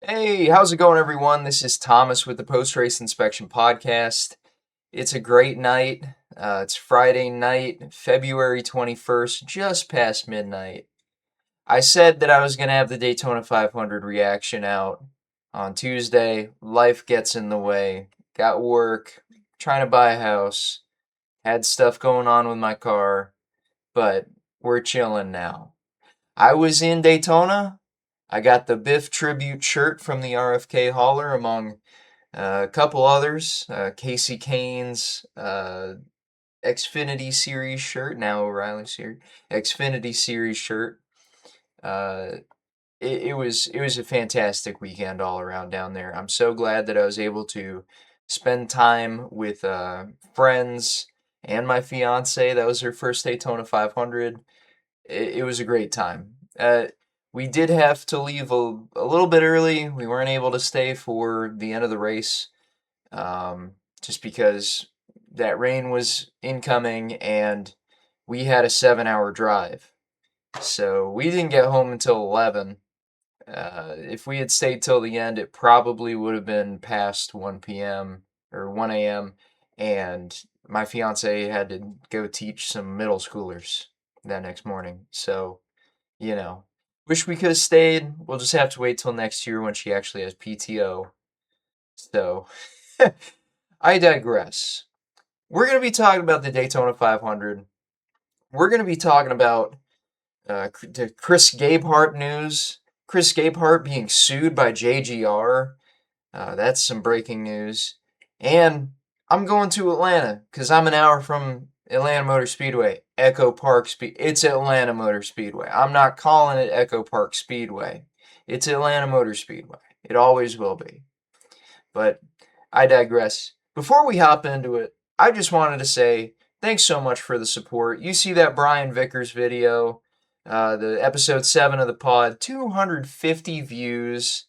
Hey, how's it going, everyone? This is Thomas with the Post Race Inspection Podcast. It's a great night. It's Friday night, February 21st, just past midnight. I said that I was going to have the Daytona 500 reaction out on Tuesday. Life gets in the way. Got work, trying to buy a house, had stuff going on with my car, but we're chilling now. I was in Daytona. I got the Biff tribute shirt from the RFK hauler, among a couple others. Casey Kane's Xfinity Series shirt, now O'Reilly Series Xfinity Series shirt. Uh, it was a fantastic weekend all around down there. I'm so glad that I was able to spend time with friends and my fiance. That was her first Daytona 500. It was a great time. We did have to leave a little bit early. We weren't able to stay for the end of the race, just because that rain was incoming and we had a 7-hour drive. So we didn't get home until 11. If we had stayed till the end, it probably would have been past 1 p.m. or 1 a.m. And my fiance had to go teach some middle schoolers that next morning. So, you know, wish we could have stayed. We'll just have to wait till next year when she actually has PTO. So, I digress. We're going to be talking about the Daytona 500. We're going to be talking about the Chris Gabehart news. Chris Gabehart being sued by JGR. That's some breaking news. And I'm going to Atlanta because I'm an hour from Atlanta Motor Speedway. Echo Park Speed. It's Atlanta Motor Speedway. I'm not calling it Echo Park Speedway. It's Atlanta Motor Speedway. It always will be. But I digress. Before we hop into it, I just wanted to say thanks so much for the support. You see that Brian Vickers video, the episode 7 of the pod, 250 views.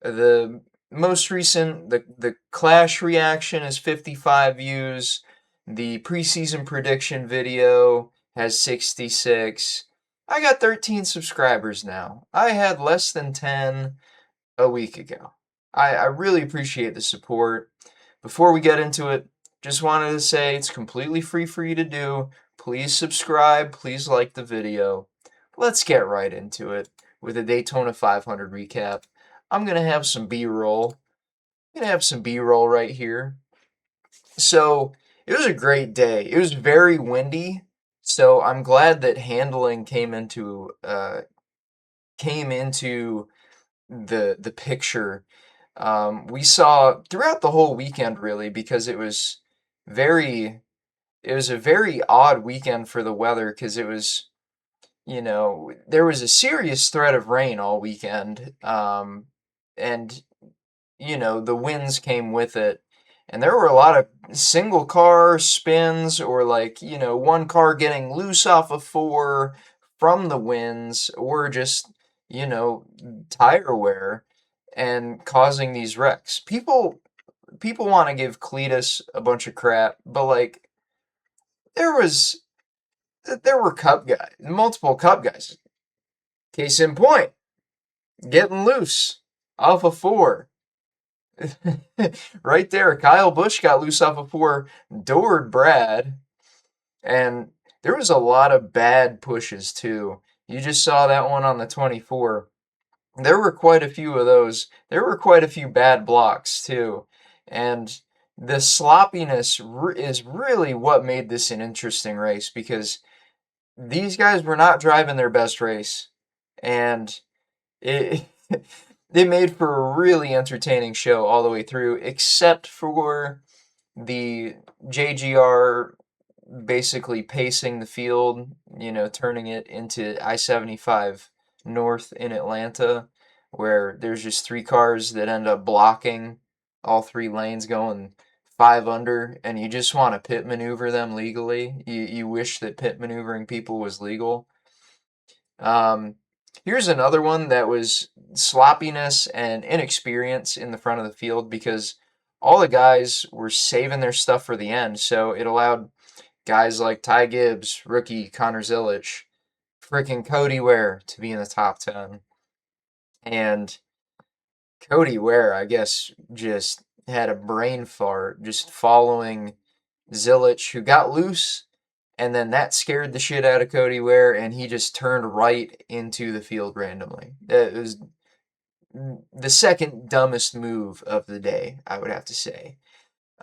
The most recent, the Clash reaction is 55 views. The preseason prediction video has 66. I got 13 subscribers now. I had less than 10 a week ago. I really appreciate the support. Before we get into it, just wanted to say it's completely free for you to do. Please subscribe. Please like the video. Let's get right into it with a Daytona 500 recap. I'm going to have some B-roll. I'm going to have some B-roll right here. So, it was a great day. It was very windy, so I'm glad that handling came into the picture. We saw throughout the whole weekend, really, because it was a very odd weekend for the weather, because there was a serious threat of rain all weekend, and the winds came with it. And there were a lot of single car spins, or like, one car getting loose off of four from the winds, or just, you know, tire wear and causing these wrecks. People want to give Cletus a bunch of crap, but like there was there were Cup guys, multiple Cup guys. Case in point, getting loose off of four. Right there, Kyle Busch got loose off of four, doored Brad, and there was a lot of bad pushes too. You just saw that one on the 24. There were quite a few of those. There were quite a few bad blocks too. And the sloppiness is really what made this an interesting race, because these guys were not driving their best race. And it it made for a really entertaining show all the way through, except for the JGR basically pacing the field, turning it into I-75 North in Atlanta, where there's just three cars that end up blocking all three lanes going five under, and you just want to pit maneuver them legally. You wish that pit maneuvering people was legal. Here's another one that was sloppiness and inexperience in the front of the field, because all the guys were saving their stuff for the end, so it allowed guys like Ty Gibbs, rookie Connor Zilich, freaking Cody Ware to be in the top 10. And Cody Ware, I guess, just had a brain fart just following Zilich, who got loose, and then that scared the shit out of Cody Ware, and he just turned right into the field randomly. It was the second dumbest move of the day, I would have to say.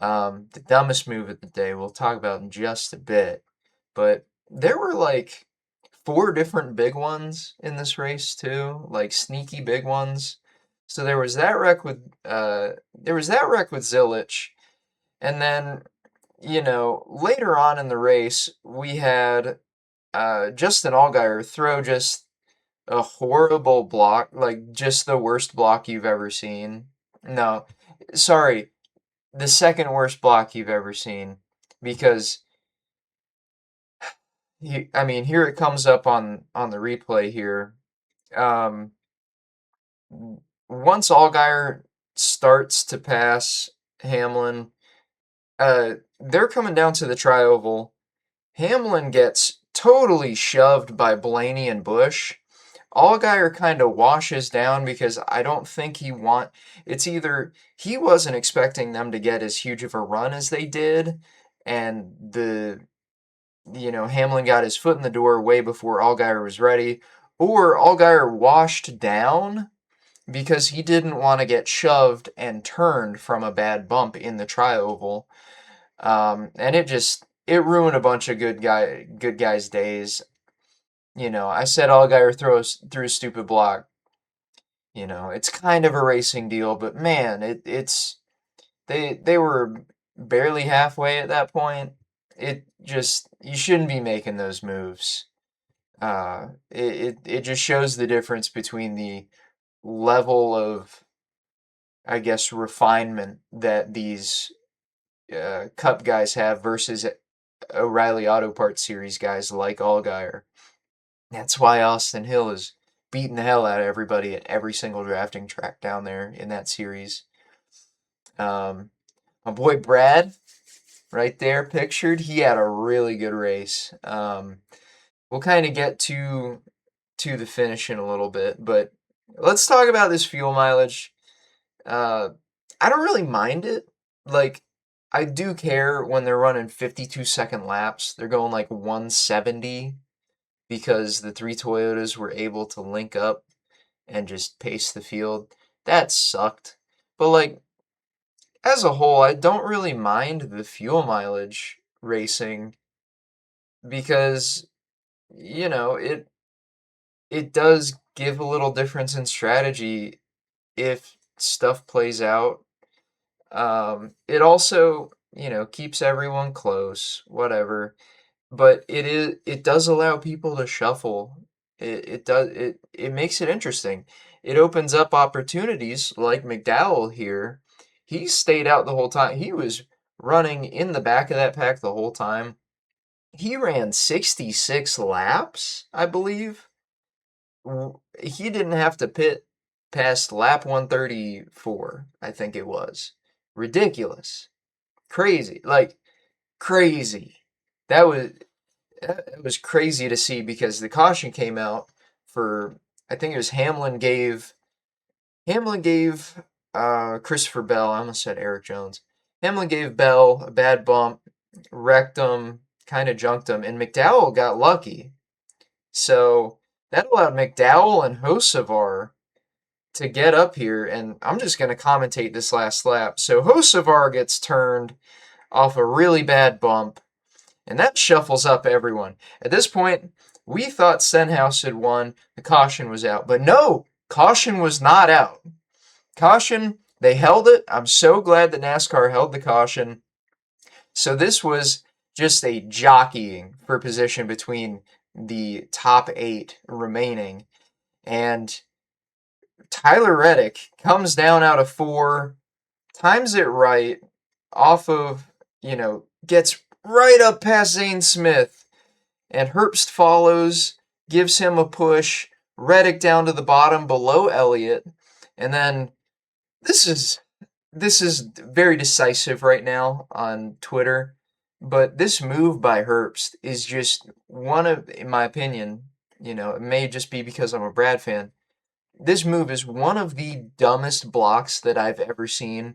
The dumbest move of the day we'll talk about in just a bit, but there were like four different big ones in this race too, like sneaky big ones. So there was that wreck with Zilich, and then later on in the race we had Justin Allgaier throw just a horrible block, like just the worst block you've ever seen. No, sorry, the second worst block you've ever seen, because I mean, here it comes up on the replay here. Um, Once Allgaier starts to pass Hamlin, they're coming down to the trioval. Hamlin gets totally shoved by Blaney and Bush. Allgaier kind of washes down because I don't think it's either he wasn't expecting them to get as huge of a run as they did, and Hamlin got his foot in the door way before Allgaier was ready, or Allgaier washed down because he didn't want to get shoved and turned from a bad bump in the trioval. And it ruined a bunch of good guys' days. I said Allgaier threw a stupid block. It's kind of a racing deal, but man, it's they were barely halfway at that point. It just you shouldn't be making those moves. It just shows the difference between the level of, I guess, refinement that these Cup guys have versus O'Reilly Auto Parts Series guys like Allgaier. That's why Austin Hill is beating the hell out of everybody at every single drafting track down there in that series. My boy Brad, right there pictured, he had a really good race. We'll kind of get to the finish in a little bit, but let's talk about this fuel mileage. Uh, I don't really mind it. Like, I do care when they're running 52-second laps. They're going like 170 because the three Toyotas were able to link up and just pace the field. That sucked. But like, as a whole, I don't really mind the fuel mileage racing because, it does give a little difference in strategy if stuff plays out. It also, keeps everyone close, whatever. But it does allow people to shuffle. It makes it interesting. It opens up opportunities like McDowell here. He stayed out the whole time. He was running in the back of that pack the whole time. He ran 66 laps, I believe. He didn't have to pit past lap 134, I think it was. Ridiculous. Crazy. Like, crazy. That was it was crazy to see because the caution came out for, I think it was Hamlin gave Christopher Bell, I almost said Eric Jones. Hamlin gave Bell a bad bump, wrecked him, kind of junked him, and McDowell got lucky. So that allowed McDowell and Hocevar to get up here, and I'm just going to commentate this last lap. So Hocevar gets turned off a really bad bump, and that shuffles up everyone. At this point, we thought Stenhouse had won, the caution was out. But no, caution was not out. Caution, they held it. I'm so glad that NASCAR held the caution. So this was just a jockeying for position between the top 8 remaining. And Tyler Reddick comes down out of 4, times it right, off of, gets right up past Zane Smith. And Herbst follows, gives him a push, Reddick down to the bottom below Elliott. And then this is very decisive right now on Twitter. But this move by Herbst is just one of, in my opinion, it may just be because I'm a Brad fan, this move is one of the dumbest blocks that I've ever seen.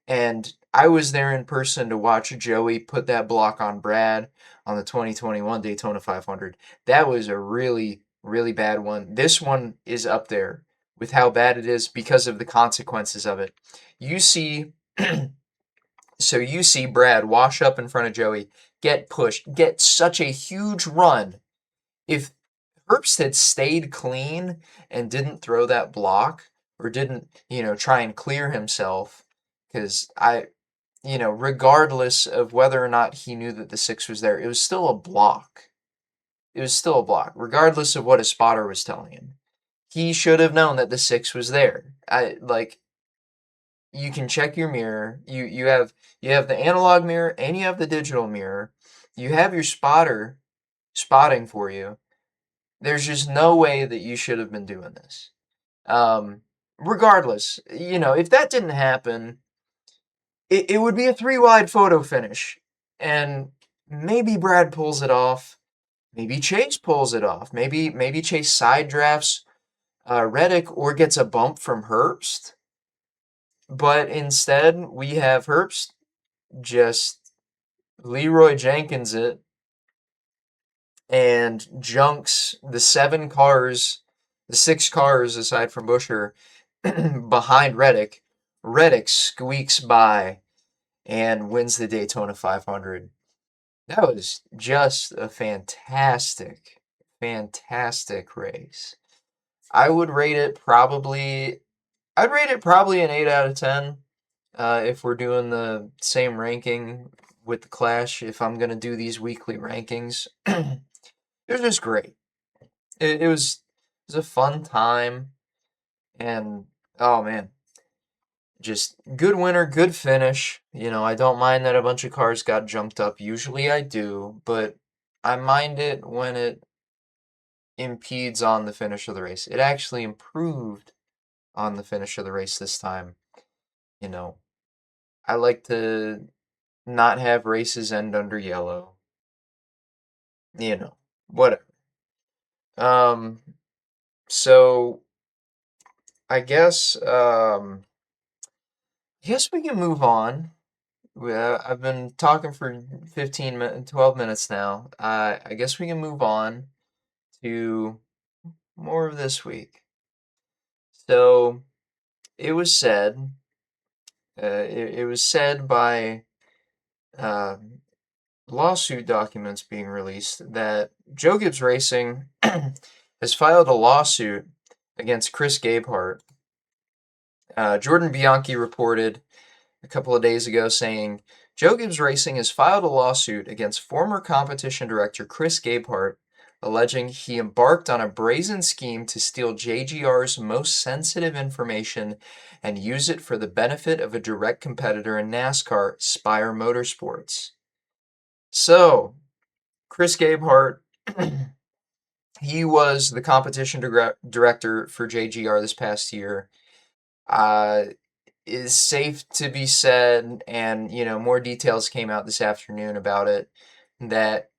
And I was there in person to watch Joey put that block on Brad on the 2021 Daytona 500. That was a really, really bad one. This one is up there with how bad it is because of the consequences of it. You see, so you see Brad wash up in front of Joey, get pushed, get such a huge run. If Herbst had stayed clean and didn't throw that block or didn't, try and clear himself, because regardless of whether or not he knew that the six was there, it was still a block. It was still a block, regardless of what his spotter was telling him. He should have known that the six was there. You can check your mirror. You have the analog mirror and you have the digital mirror. You have your spotter spotting for you. There's just no way that you should have been doing this. Regardless, if that didn't happen, it would be a 3 wide photo finish. And maybe Brad pulls it off. Maybe Chase pulls it off. Maybe Chase side drafts Reddick or gets a bump from Herbst. But instead, we have Herbst just Leroy Jenkins it and junks the 7 cars, the 6 cars aside from Buescher, behind Reddick. Reddick squeaks by and wins the Daytona 500. That was just a fantastic, fantastic race. I'd rate it probably an 8 out of 10. If we're doing the same ranking with the Clash, if I'm gonna do these weekly rankings, it was just great. It was a fun time, and oh man, just good winner, good finish. I don't mind that a bunch of cars got jumped up. Usually I do, but I mind it when it impedes on the finish of the race. It actually improved on the finish of the race this time. You know, I like to not have races end under yellow. Whatever. Um, so I guess we can move on. I've been talking for 15 minutes, 12 minutes now. I guess we can move on to more of this week. So it was said, it was said by uh, lawsuit documents being released that Joe Gibbs Racing has filed a lawsuit against Chris Gabehart. Jordan Bianchi reported a couple of days ago saying Joe Gibbs Racing has filed a lawsuit against former competition director Chris Gabehart, alleging he embarked on a brazen scheme to steal JGR's most sensitive information and use it for the benefit of a direct competitor in NASCAR, Spire Motorsports. So, Chris Gabehart, he was the competition director for JGR this past year. Is safe to be said, and more details came out this afternoon about it, that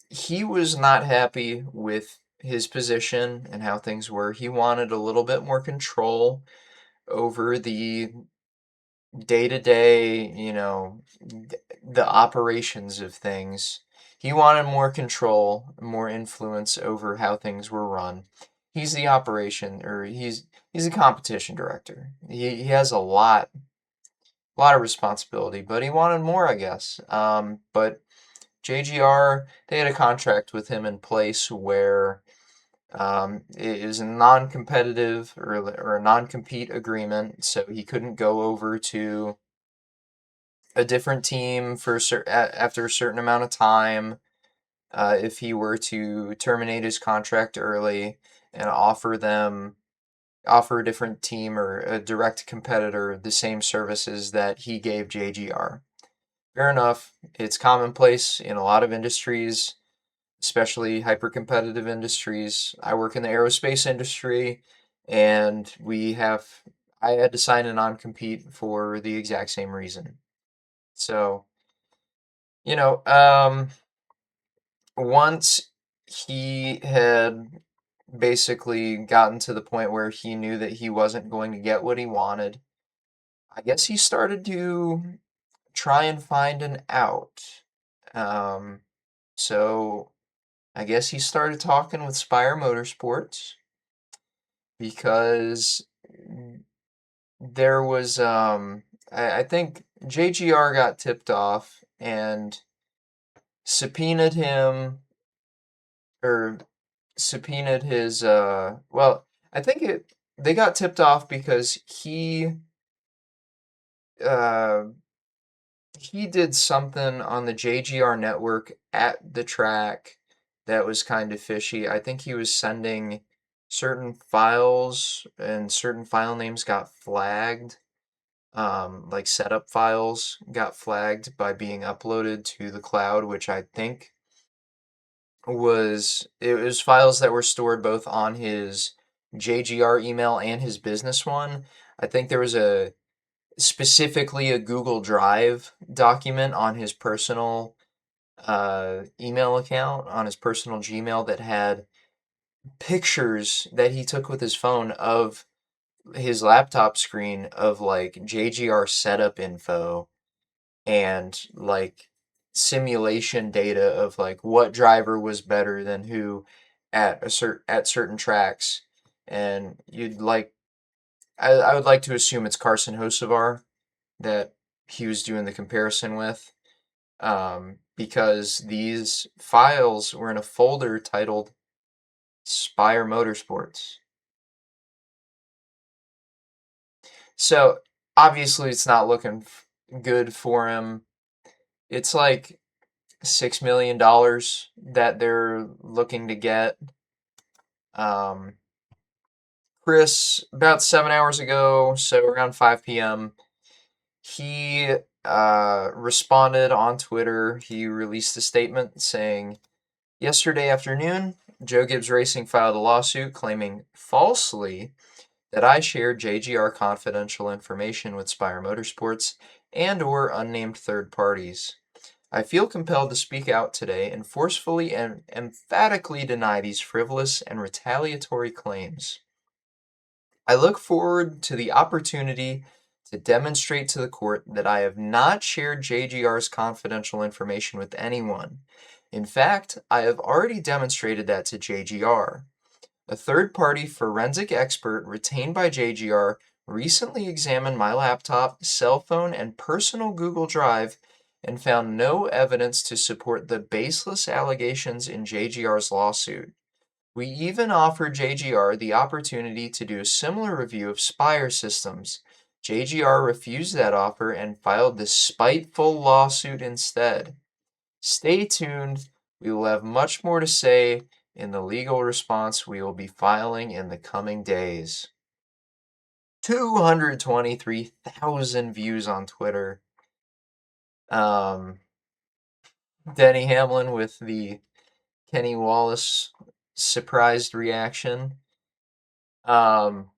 he was not happy with his position and how things were. He wanted a little bit more control over the day-to-day, the operations of things. He wanted more control, more influence over how things were run. He's the operation, or he's a competition director. He has a lot of responsibility, but he wanted more, I guess. But JGR, they had a contract with him in place where it is a non-competitive or a non-compete agreement, so he couldn't go over to a different team after a certain amount of time. If he were to terminate his contract early and offer a different team or a direct competitor the same services that he gave JGR. Fair enough. It's commonplace in a lot of industries, especially hyper-competitive industries. I work in the aerospace industry, and I had to sign a non-compete for the exact same reason. So, you know, once he had basically gotten to the point where he knew that he wasn't going to get what he wanted. I guess he started to try and find an out. Um, so I guess he started talking with Spire Motorsports because there was I think JGR got tipped off and subpoenaed him or subpoenaed his well, I think they got tipped off because uh he did something on the JGR network at the track that was kind of fishy. I think he was sending certain files and certain file names got flagged. Like setup files got flagged by being uploaded to the cloud, which I think it was files that were stored both on his JGR email and his business one. I think there was specifically a Google Drive document on his personal email account, on his personal Gmail, that had pictures that he took with his phone of his laptop screen of like JGR setup info and like simulation data of like what driver was better than who at certain tracks. And I would like to assume it's Carson Hocevar that he was doing the comparison with, because these files were in a folder titled Spire Motorsports. So obviously it's not looking good for him. It's like $6 million that they're looking to get. Chris, about 7 hours ago, so around 5 p.m., he responded on Twitter. He released a statement saying, "Yesterday afternoon, Joe Gibbs Racing filed a lawsuit claiming falsely that I shared JGR confidential information with Spire Motorsports and/or unnamed third parties. I feel compelled to speak out today and forcefully and emphatically deny these frivolous and retaliatory claims. I look forward to the opportunity to demonstrate to the court that I have not shared JGR's confidential information with anyone. In fact, I have already demonstrated that to JGR. A third-party forensic expert retained by JGR recently examined my laptop, cell phone, and personal Google Drive and found no evidence to support the baseless allegations in JGR's lawsuit. We even offered JGR the opportunity to do a similar review of Spire systems. JGR refused that offer and filed this spiteful lawsuit instead. Stay tuned. We will have much more to say in the legal response we will be filing in the coming days." 223,000 views on Twitter. Denny Hamlin with the Kenny Wallace surprised reaction. Man,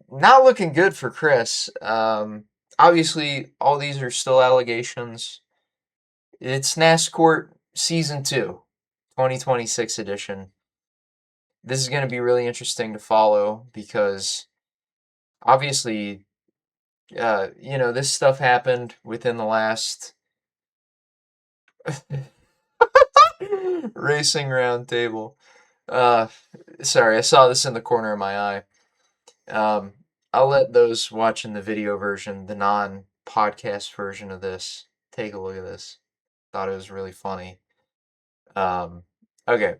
not looking good for Chris. Obviously, all these are still allegations. It's NASCAR Season 2, 2026 edition. This is going to be really interesting to follow because obviously, this stuff happened within the last racing roundtable. Uh, Sorry, I saw this in the corner of my eye. I'll let those watching the video version, the non-podcast version of this, take a look at this. Thought it was really funny. Okay,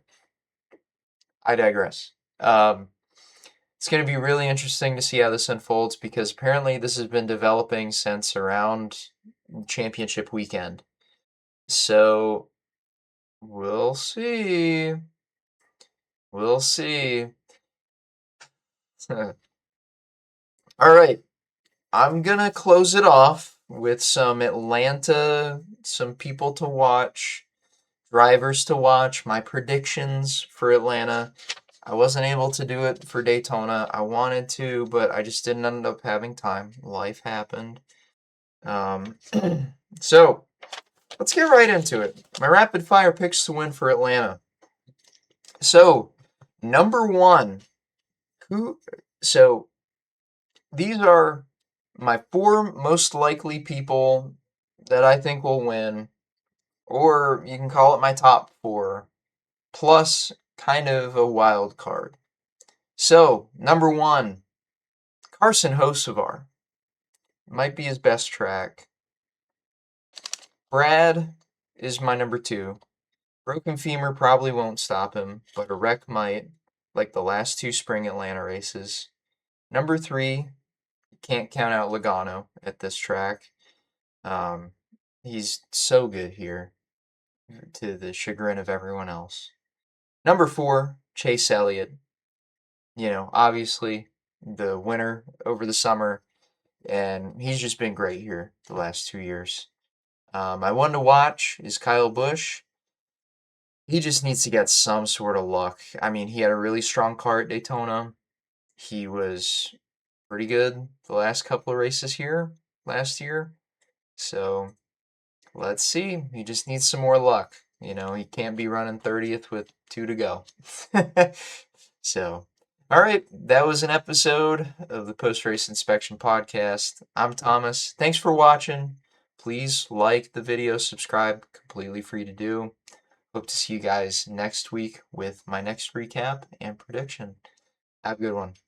I digress. It's going to be really interesting to see how this unfolds because apparently this has been developing since around championship weekend. So we'll see. We'll see. All right. I'm going to close it off with some Atlanta, some people to watch, drivers to watch, my predictions for Atlanta. I wasn't able to do it for Daytona. I wanted to, but I just didn't end up having time. Life happened. So let's get right into it. My rapid fire picks to win for Atlanta. So Number one, who? So these are my four most likely people that I think will win, or you can call it my top four, plus kind of a wild card. So, number one, Carson Hocevar. Might be his best track. Brad is my number two. Broken femur probably won't stop him, but a wreck might, like the last two spring Atlanta races. Number three, can't count out Logano at this track. Um, he's so good here, to the chagrin of everyone else. Number four, Chase Elliott. Obviously the winner over the summer, and he's just been great here the last 2 years. My one to watch is Kyle Busch. He just needs to get some sort of luck. I mean, he had a really strong car at Daytona. He was pretty good the last couple of races here last year. So let's see. He just needs some more luck. He can't be running 30th with two to go. So, all right. That was an episode of the Post Race Inspection Podcast. I'm Thomas. Thanks for watching. Please like the video, subscribe, completely free to do. Hope to see you guys next week with my next recap and prediction. Have a good one.